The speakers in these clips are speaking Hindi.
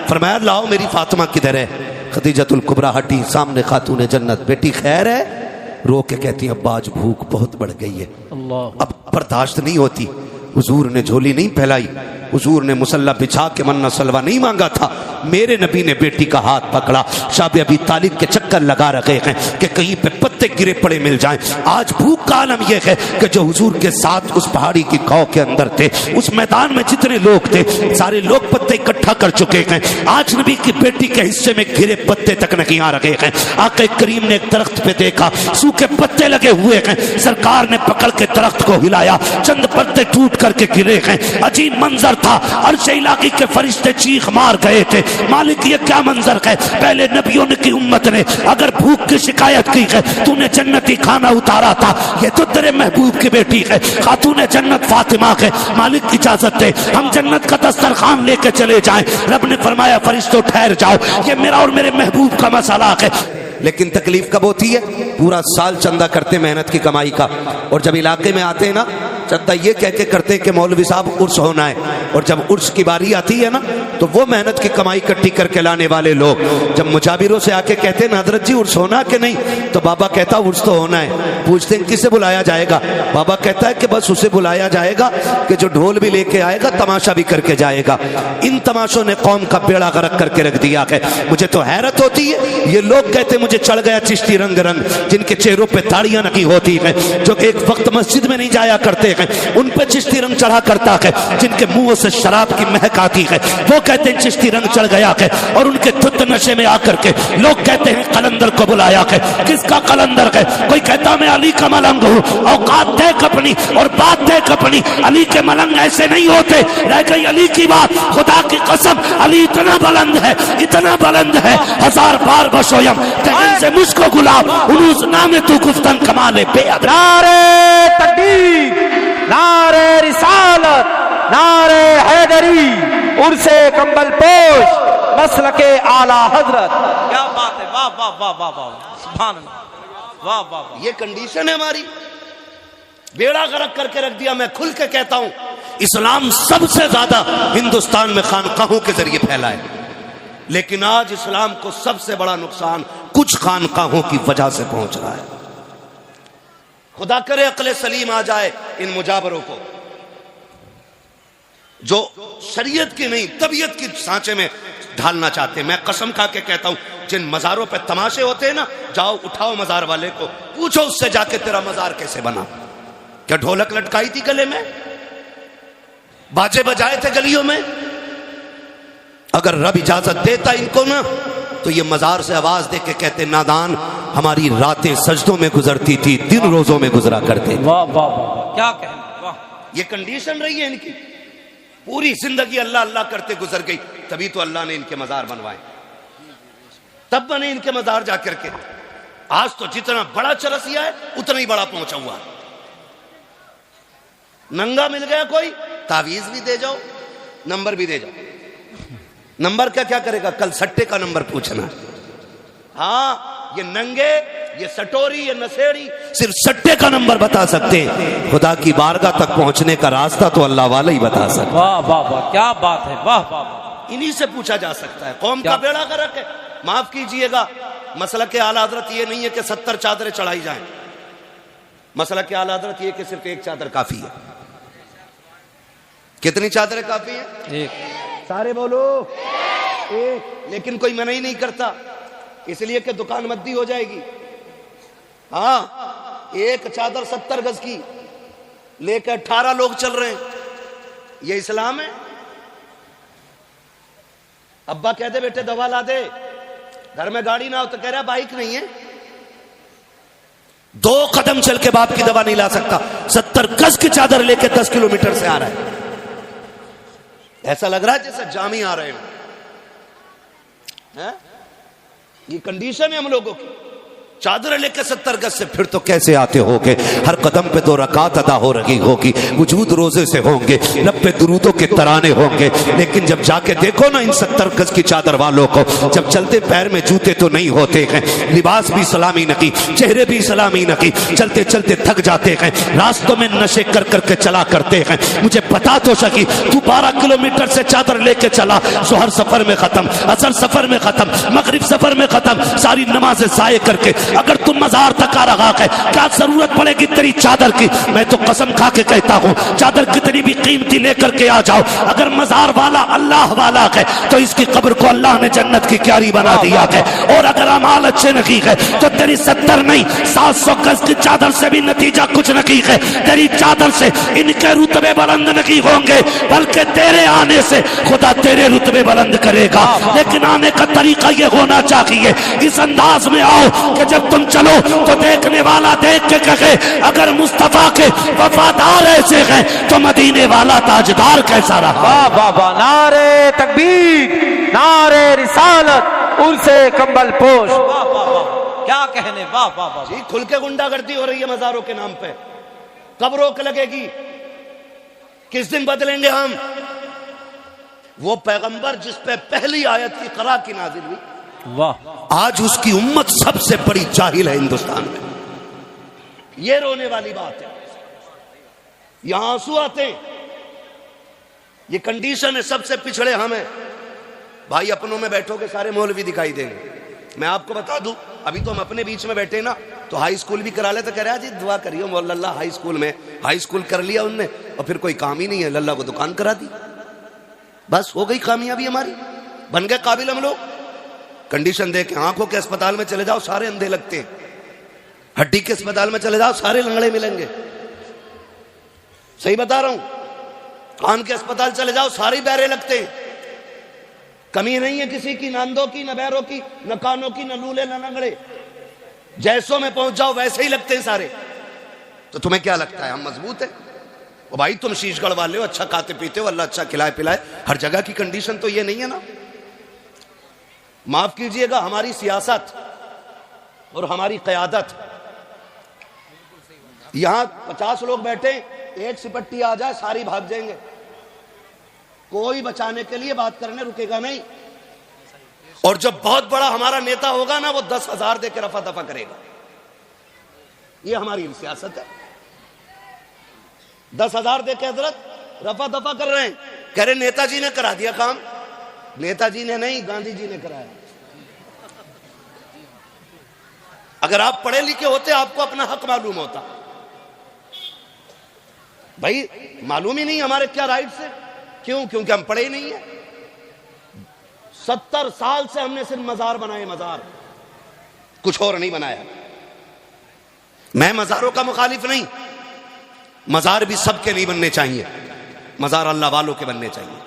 फरमाया लाओ मेरी फातिमा किधर है। खदीजतुल कुबरा हटी, सामने खातून जन्नत, बेटी खैर है? रो के कहती अब्बा आज भूख बहुत बढ़ गई है, अब बर्दाश्त नहीं होती। हुजूर ने झोली नहीं फैलाई, हुजूर ने मुसल्ला बिछा के मन्ना सलवा नहीं मांगा था। मेरे नबी ने बेटी का हाथ पकड़ा। शाबे अबी तालिब के चक्कर लगा रखे हैं कि कहीं पे पत्ते गिरे पड़े मिल जाएं। आज भूख का आलम यह है कि जो हुजूर के साथ उस पहाड़ी की कौ के अंदर थे, उस मैदान में जितने लोग थे सारे लोग पत्ते इकट्ठा कर चुके हैं। आज नबी की बेटी के हिस्से में गिरे पत्ते तक नहीं आ रहे हैं। आके करीम ने एक दरख्त पे देखा, सूखे पत्ते लगे हुए हैं। सरकार ने पकड़ के दरख्त को हिलाया, चंद पत्ते टूट करके गिरे हैं। अजीब मंजर था। अर्श इलाही के फरिश्ते चीख मार गए थे, मालिक ये क्या मंजर है। पहले नबियों की उम्मत ने अगर भूख की शिकायत की है, तूने जन्नती खाना उतारा था। ये तो तेरे महबूब की बेटी है, खातून जन्नत फातिमा है। मालिक इजाजत दे हम जन्नत का दस्तरखान लेके चले जाएं। रब ने फरमाया फरिश्तों ठहर जाओ, ये मेरा और मेरे महबूब का मसला है। लेकिन तकलीफ कब होती है? पूरा साल चंदा करते मेहनत की कमाई का, और जब इलाके में आते हैं ना चंदा ये कह के करते हैं कि मौलवी साहब उर्स होना है, और जब उर्स की बारी आती है ना तो वो मेहनत की कमाई इकट्ठी करके लाने वाले लोग जब मुजाबिरों से आके कहते हैं ना हजरत जी उर्स होना कि नहीं, तो बाबा कहता उर्स तो होना है। पूछते हैं किसे बुलाया जाएगा? बाबा कहता है कि बस उसे बुलाया जाएगा कि जो ढोल भी लेके आएगा, तमाशा भी करके जाएगा। इन तमाशों ने कौम का बेड़ा गर्क करके रख दिया है। मुझे तो हैरत होती है, ये लोग कहते मुझे चढ़ गया चिश्ती रंग रंग, जिनके चेहरों पे दाढ़ियां नहीं होती है, जो एक वक्त मस्जिद में नहीं जाया करते हैं, उन पे चिश्ती रंग चढ़ा करता है। जिनके मुंह से शराब की महक आती है, वो कहते हैं चिश्ती रंग चढ़ गया है। और उनके धुत नशे में आकर के लोग कहते हैं कलंदर को बुलाया है। किसका कलंदर है? कोई कहता मैं अली का मलंग हूँ, औकात देख अपनी और बात देख अपनी। अली के मलंग ऐसे नहीं होते। रह गई अली की बात, खुदा की कसम अली इतना बुलंद है, इतना बुलंद है, हजार बार बशोयम से मुझको गुलाब उस नामे तू गुफ्तन कमाले बेअद। नारे तकबीर, नारे रिसालत, नारे हैदरी, उर्से कंबल पोश, मसलके आला हजरत। क्या बात है, वाह वाह वाह वाह वाह, सुभान अल्लाह, वाह वाह वाह। ये कंडीशन है हमारी, बेड़ा गर्क करके रख दिया। मैं खुल के कहता हूं इस्लाम सबसे ज्यादा हिंदुस्तान में खानकाहों के जरिए फैला है, लेकिन आज इस्लाम को सबसे बड़ा नुकसान कुछ खानकाहों की वजह से पहुंच रहा है। खुदा करे अक्ल सलीम आ जाए इन मुजाबरों को, जो शरीयत की नहीं तबीयत की सांचे में ढालना चाहते हैं। मैं कसम खा के कहता हूं, जिन मजारों पे तमाशे होते हैं ना, जाओ उठाओ मजार वाले को, पूछो उससे जाके तेरा मजार कैसे बना। क्या ढोलक लटकाई थी गले में? बाजे बजाए थे गलियों में? अगर रब इजाजत देता इनको ना, तो ये मजार से आवाज दे के कहते नादान हमारी रातें सजदों में गुजरती थी, दिन रोजों में गुजरा करते। वाह वाह वाह, क्या कहना, वाह। ये कंडीशन रही है इनकी, पूरी जिंदगी अल्लाह अल्लाह करते गुजर गई, तभी तो अल्लाह ने इनके मजार बनवाए, तब बने इनके मजार जाकर के। आज तो जितना बड़ा चरसिया है उतना ही बड़ा पहुंचा हुआ। नंगा मिल गया कोई, तावीज भी दे जाओ, नंबर भी दे जाओ। नंबर का क्या करेगा? कल सट्टे का नंबर पूछना। हाँ, ये नंगे, ये सटोरी, ये नशेड़ी सिर्फ सट्टे का नंबर बता सकते हैं। खुदा की बारगाह तक पहुंचने का रास्ता तो अल्लाह वाला ही बता सकता है। वाह वाह वाह, क्या बात है, वाह वाह। इन्हीं से पूछा जा सकता है। कौम का बेड़ा गर्क है। माफ कीजिएगा, मसलक के आला हजरत ये नहीं है कि 70 चादरें चढ़ाई जाएं। मसलक के आला हजरत ये कि सिर्फ एक चादर काफी है। कितनी चादरें काफी है? एक। सारे बोलो एक। लेकिन कोई मना ही नहीं करता, इसलिए कि दुकान मद्दी हो जाएगी। हाँ, एक चादर 70 गज की लेकर 18 लोग चल रहे हैं, ये इस्लाम है? अब्बा कहते बेटे दवा ला दे, घर में गाड़ी ना हो तो कह रहा बाइक नहीं है। 2 कदम चल के बाप की दवा नहीं ला सकता, 70 गज की चादर लेके 10 किलोमीटर से आ रहा है। ऐसा लग रहा है जैसे जामी आ रहे हो। ये कंडीशन है हम लोगों की। चादर लेके 70 गज से फिर तो कैसे आते होगे। हर कदम पे 2 रकात अदा हो रही होगी, वजूद रोजे से होंगे, लब पे दुरूदों के तराने होंगे। लेकिन जब जाके देखो ना इन 70 गज की चादर वालों को, जब चलते पैर में जूते तो नहीं होते हैं, लिबास भी सलामी नकी, चेहरे भी सलामी नकी, चलते चलते थक जाते हैं, रास्तों में नशे कर करके चला करते हैं। मुझे पता तो सकी तू 12 किलोमीटर से चादर लेके चला, जोहर सफर में खत्म, असर सफर में खत्म, मगरिब सफर में खत्म, सारी नमाजें ज़ाये करके अगर तुम मजार तक आ रहा है, क्या जरूरत पड़ेगी तेरी चादर की। मैं तो कसम खा के कहता हूँ, चादर कितनी भी कीमती लेकर के आ जाओ, अगर मजार वाला अल्लाह वाला है तो इसकी कब्र को अल्लाह ने जन्नत की क्यारी बना दिया है। और अगर अमाल अच्छे नहीं है तो तेरी 70 नहीं 700 गज की चादर से भी नतीजा कुछ नहीं है। तेरी चादर से इनके रुतबे बुलंद नहीं होंगे, बल्कि तेरे आने से खुदा तेरे रुतबे बुलंद करेगा। लेकिन आने का तरीका ये होना चाहिए, इस अंदाज में आओ कि जब तुम चलो तो देखने वाला देख के कहे अगर मुस्तफा के वफादार ऐसे हैं तो मदीने वाला ताजदार कैसा रहा। वाह वाह वाह, नारे तकबीर, नारे रिसालत, उर्से कंबल पोश। वाह वाह वाह, क्या कहने, वाह वाह वाह जी। खुल के गुंडागर्दी हो रही है मजारों के नाम पे, कब रोक लगेगी, किस दिन बदलेंगे हम। वो पैगंबर जिस पे पहली आयत इक़रा की नाज़िल हुई, वाह, आज उसकी उम्मत सबसे बड़ी जाहिल है हिंदुस्तान में। ये रोने वाली बात है, यहां आंसू आते हैं। ये कंडीशन है, सबसे पिछड़े हम हैं भाई। अपनों में बैठोगे सारे मौलवी दिखाई देंगे। मैं आपको बता दूं, अभी तो हम अपने बीच में बैठे ना, तो हाई स्कूल भी करा ले तो कह रहा जी दुआ करियो मौला हाई स्कूल में। हाई स्कूल कर लिया उनने और फिर कोई काम ही नहीं है, लल्ला को दुकान करा दी, बस हो गई कामयाबी हमारी, बन गए काबिल हम लोग। कंडीशन दे के आंखों के अस्पताल में चले जाओ सारे अंधे लगते हैं, हड्डी के अस्पताल में चले जाओ सारे लंगड़े मिलेंगे, सही बता रहा हूं। कान के अस्पताल चले जाओ सारे बहरे लगते हैं, कमी नहीं है किसी की, नांदों की, न बहरों की, न कानों की, न लूले न लंगड़े। जैसों में पहुंच जाओ वैसे ही लगते हैं सारे। तो तुम्हें क्या लगता है हम मजबूत है? ओ भाई तुम शीशगढ़ वाले हो, अच्छा खाते पीते हो, अल्लाह अच्छा खिलाए पिलाए, हर जगह की कंडीशन तो ये नहीं है ना। माफ कीजिएगा, हमारी सियासत और हमारी क़यादत, यहां 50 लोग बैठे, एक सिपट्टी आ जाए सारी भाग जाएंगे, कोई बचाने के लिए बात करने रुकेगा नहीं। और जब बहुत बड़ा हमारा नेता होगा ना, वो 10,000 देकर रफा दफा करेगा। ये हमारी सियासत है। 10,000 देकर हजरत रफा दफा कर रहे हैं, कह रहे नेताजी ने करा दिया काम। नेताजी ने नहीं, गांधी जी ने कराया। अगर आप पढ़े लिखे होते आपको अपना हक मालूम होता। भाई मालूम ही नहीं हमारे क्या राइट्स है, क्यों? क्योंकि हम पढ़े ही नहीं है। 70 साल से हमने सिर्फ मजार बनाए, मजार, कुछ और नहीं बनाया। मैं मजारों का मुखालिफ नहीं, मजार भी सबके नहीं बनने चाहिए, मजार अल्लाह वालों के बनने चाहिए,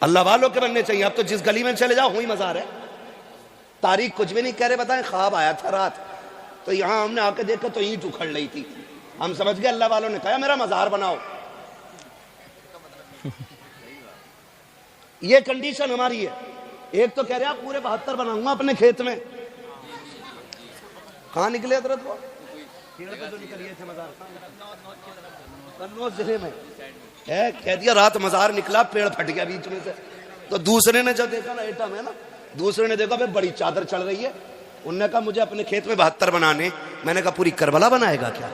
अल्लाह वालों के बनने चाहिए। अब तो जिस गली में चले जाओ वही मजार है। तारीख कुछ भी नहीं कह रहे, बताएं ख्वाब आया था रात, तो यहां हमने आके देखा तो ईंट उखड़ रही थी, हम समझ गए अल्लाह वालों ने कहा मेरा मजार बनाओ। ये कंडीशन हमारी है। एक तो कह रहे आप पूरे 72 बनाऊंगा अपने खेत में, कहां निकले हजरत वो तो निकलिए थे मजार कन्नौज जिले में है, कह दिया रात मजार निकला, पेड़ फट गया बीच में से। तो दूसरे ने जब देखा ना, एटम है ना, दूसरे ने देखा भाई बड़ी चादर चढ़ रही है, उनने कहा मुझे अपने खेत में 72 बनाने। मैंने कहा पूरी करबला बनाएगा क्या?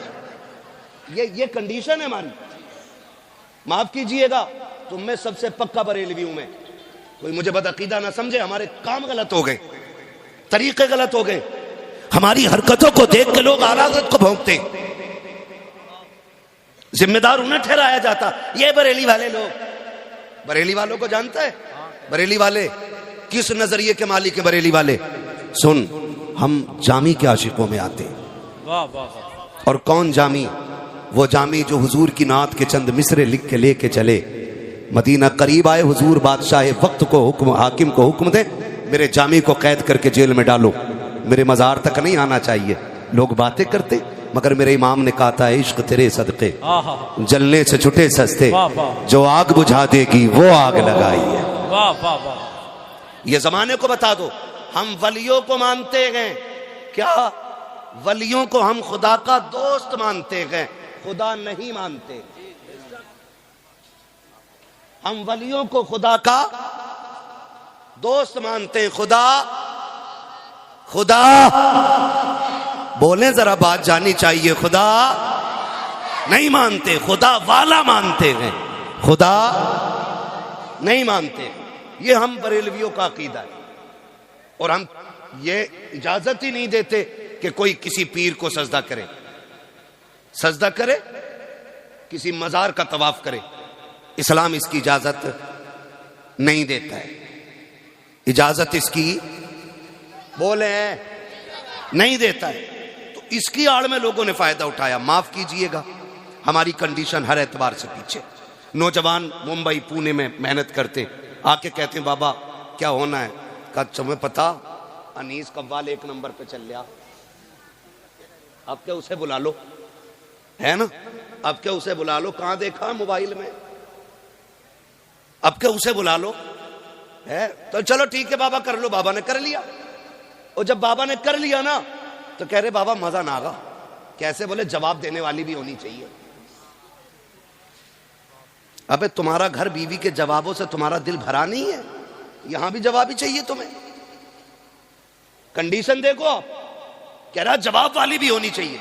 ये कंडीशन है हमारी। माफ कीजिएगा, तुम में सबसे पक्का बरेलवी हूं मैं, कोई मुझे बदअकीदा ना समझे। हमारे काम गलत हो गए, तरीके गलत हो गए, हमारी हरकतों को देख के लोग आला हज़रत को भौंकते, जिम्मेदार उन्हें ठहराया जाता। ये बरेली वाले लोग, बरेली वालों को जानता है? बरेली वाले किस नजरिए के मालिक है? बरेली वाले सुन, हम जामी के आशिकों में आते। वाह वाह वाह। और कौन जामी? वो जामी जो हुजूर की नात के चंद मिसरे लिख के लेके चले। मदीना करीब आए, हुजूर बादशाह वक्त को हुक्म, हाकिम को हुक्म दे मेरे जामी को कैद करके जेल में डालो, मेरे मजार तक नहीं आना चाहिए। लोग बातें करते, मगर मेरे इमाम ने कहा था इश्क तेरे सदके जलने से छुटे सस्ते, जो आग बुझा देगी वो आग लगाई है। वाह वाह वाह। ये जमाने को बता दो, हम वलियों को मानते हैं, क्या वलियों को हम खुदा का दोस्त मानते हैं, खुदा नहीं मानते। हम वलियों को खुदा का दोस्त मानते हैं, खुदा खुदा बोले जरा, बात जानी चाहिए। खुदा नहीं मानते, खुदा वाला मानते हैं, खुदा नहीं मानते। ये हम बरेलवियों का अकीदा है। और हम ये इजाजत ही नहीं देते कि कोई किसी पीर को सजदा करे, सजदा करे, किसी मजार का तवाफ करे। इस्लाम इसकी इजाजत नहीं देता है। इजाजत इसकी बोले नहीं देता है। तो इसकी आड़ में लोगों ने फायदा उठाया। माफ कीजिएगा, हमारी कंडीशन हर एतबार से पीछे। नौजवान मुंबई पुणे में मेहनत करते, आके कहते हैं बाबा क्या होना है? कहा तुम्हें पता अनीस कव्वाल 1 नंबर पे चल लिया, अब क्या उसे बुला लो, है ना? अब क्या उसे बुला लो, कहां देखा मोबाइल में, अब क्या उसे बुला लो, है? तो चलो ठीक है बाबा कर लो। बाबा ने कर लिया। और जब बाबा ने कर लिया ना तो कह रहे बाबा मजा ना आगा। कैसे? बोले जवाब देने वाली भी होनी चाहिए। अबे तुम्हारा घर बीवी के जवाबों से तुम्हारा दिल भरा नहीं है? यहां भी जवाब ही चाहिए तुम्हें। कंडीशन देखो आप, कह रहा जवाब वाली भी होनी चाहिए,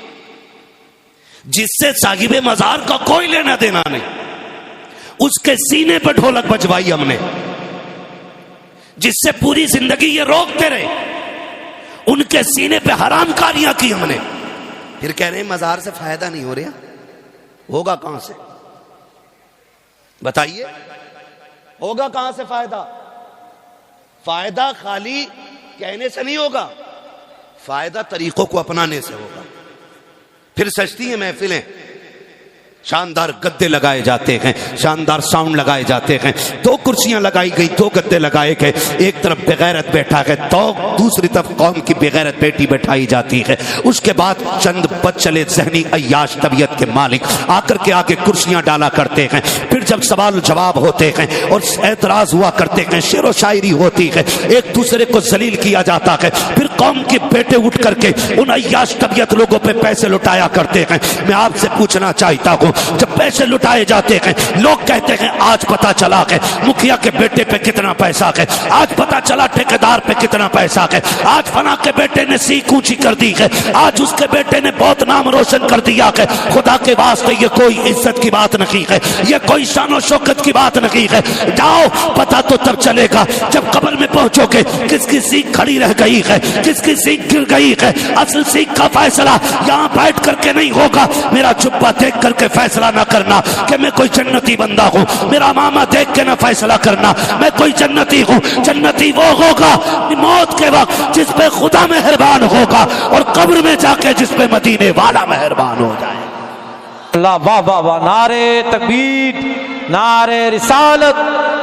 जिससे साहिबे मजार का कोई लेना देना नहीं, उसके सीने पर ढोलक बजवाई हमने, जिससे पूरी जिंदगी ये रोकते रहे, उनके सीने पे हरामकारियां की हमने। फिर कह रहे हैं मजार से फायदा नहीं हो रहा। होगा कहां से बताइए? होगा कहां से फायदा? फायदा खाली कहने से नहीं होगा, फायदा तरीकों को अपनाने से होगा। फिर सजती हैं महफिलें, शानदार गद्दे लगाए जाते हैं, शानदार साउंड लगाए जाते हैं, 2 कुर्सियां लगाई गई, 2 गद्दे लगाए गए, एक तरफ बेगैरत बैठा है तो दूसरी तरफ कौम की बेगैरत बेटी बैठाई जाती है। उसके बाद चंद बदचले जहनी अय्याश तबीयत के मालिक आकर के आगे कुर्सियां डाला करते हैं। फिर जब सवाल जवाब होते हैं और एतराज हुआ करते हैं, शेर व शायरी होती है, एक दूसरे को जलील किया जाता है, फिर कौम के बेटे उठ करके उन अय्याश तबीयत लोगों पे पैसे लुटाया करते हैं। मैं आपसे पूछना चाहता हूं, जब पैसे लुटाए जाते हैं, लोग कहते हैं आज पता चला कि मुखिया के बेटे पे कितना पैसा है, आज पता चला ठेकेदार पे कितना पैसा है, आज फना के बेटे ने सीख ऊंची कर दी है, आज उसके बेटे ने बहुत नाम रोशन कर दिया है। खुदा के वास्ते ये कोई इज्जत की बात नहीं है, ये कोई शान शौकत की बात नहीं है। जाओ, पता तो तब चलेगा जब कब्र में पहुंचोगे किसकी सीख खड़ी रह गई है, किसकी सीख गिर गई है। असल सीख का फैसला यहाँ बैठ करके नहीं होगा। मेरा जुब्बा देख करके फैसला ना करना कि मैं कोई जन्नती बंदा हूं, मेरा मामा देख के ना फैसला करना मैं कोई जन्नती हूं। जन्नती वो होगा मौत के वक्त जिस पे खुदा मेहरबान होगा, और कब्र में जाके जिस पे मदीने वाला मेहरबान हो जाए। अल्लाह वाह वाह वाह। नारे तकबीर, नारे रिसालत,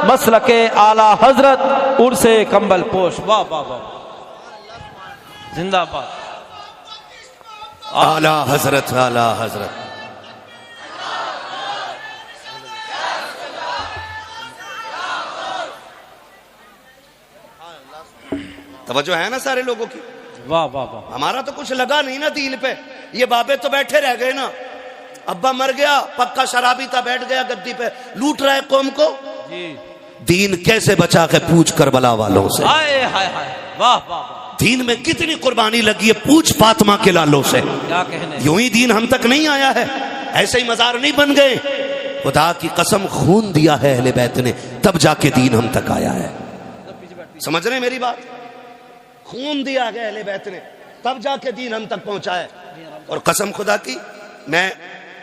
मसलके आला हजरत, उर्से कंबल पोश। वाह वाह वाह, जिंदाबाद। आला हजरत, आला हजरत। तवज्जो है ना सारे लोगों की? वाह वाह वाह। हमारा तो कुछ लगा नहीं ना दिल पे। ये बाबे तो बैठे रह गए ना। अब्बा मर गया, पक्का शराबी था, बैठ गया गद्दी पे, लूट रहा है कौम को जी। दीन कैसे बचा के पूछ करबला वालों से। हाय हाय हाय, वाह वाह वाह। दीन में कितनी कुर्बानी लगी है, पूछ फातिमा के लालों से। क्या कहने, यूं ही दीन हम तक नहीं आया है, ऐसे ही मजार नहीं बन गए। खुदा की कसम खून दिया है अहले बैत ने, तब जाके दीन हम तक आया है। समझ रहे मेरी बात? खून दिया है अहले बैत ने, तब जाके दीन हम तक पहुंचा है। और कसम खुदा की, मैं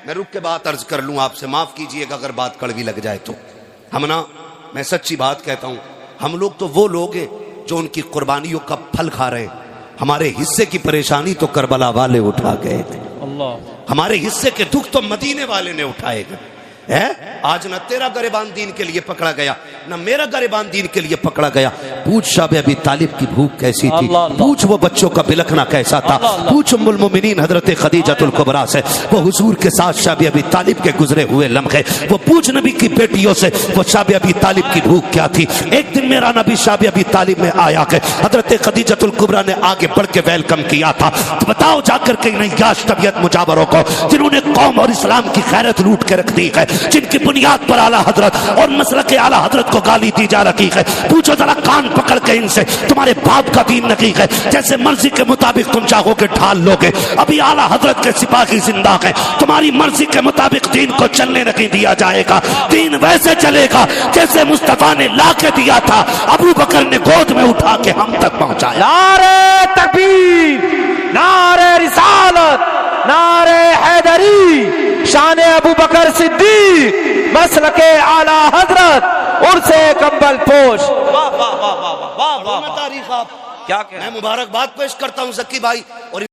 रुक के बात अर्ज कर लूं आपसे, माफ कीजिएगा अगर बात कड़वी लग जाए तो। हम ना, मैं सच्ची बात कहता हूं, हम लोग तो वो लोग हैं जो उनकी कुर्बानियों का फल खा रहे हैं। हमारे हिस्से की परेशानी तो करबला वाले उठा गए थे, हमारे हिस्से के दुख तो मदीने वाले ने उठाए गए है। आज न तेरा गरेबान दीन के लिए पकड़ा गया, न मेरा गरेबान दीन के लिए पकड़ा गया। पूछ शाब अबी तालिब की भूख कैसी थी, अल्लाह अल्लाह। पूछ वो बच्चों का बिलखना कैसा था, अल्लाह अल्लाह। पूछ उम्मुल मोमिनीन हजरत खदीजतुल कुबरा से वो हुजूर के साथ शाब अबी तालिब के गुजरे हुए लम्हे, वो पूछ नबी की बेटियों से वो शाब अबी तालिब की भूख क्या थी। एक दिन मेरा नबी शाब अबी तालिब में आया कि हजरत खदीजतुल कुबरा ने आगे बढ़ के वेलकम किया था। तो बताओ जाकर के नहीं याश तबियत मुजावरों को जिन्होंने कौम और इस्लाम की खैरत लूट के रख दी है, जिनकी बुनियाद पर आला हजरत और मसलक आला हजरत को गाली दी जा रही है। पूछो जरा कान पकड़ के इनसे, तुम्हारे बाप का दीन नहीं है, जैसे मर्जी के मुताबिक तुम चाहोगे ढाल लोगे। अभी आला हजरत के सिपाही जिंदा है, तुम्हारी मर्जी के मुताबिक दीन को चलने नहीं दिया जाएगा। दीन वैसे चलेगा जैसे मुस्तफा ने ला के दिया था, अबू बकर ने गोद में उठा के हम तक पहुंचाया। नारे तकबीर, नारे रिसालत, नारे हैदरी, शान अबू बकर सिद्दीक, मसलके आला हजरत, उर्से कंबल पोश। वाह वाह वाह वाह वाह वाह वाह। तारीख आप क्या कह मैं मुबारकबाद पेश करता हूं जक्की भाई और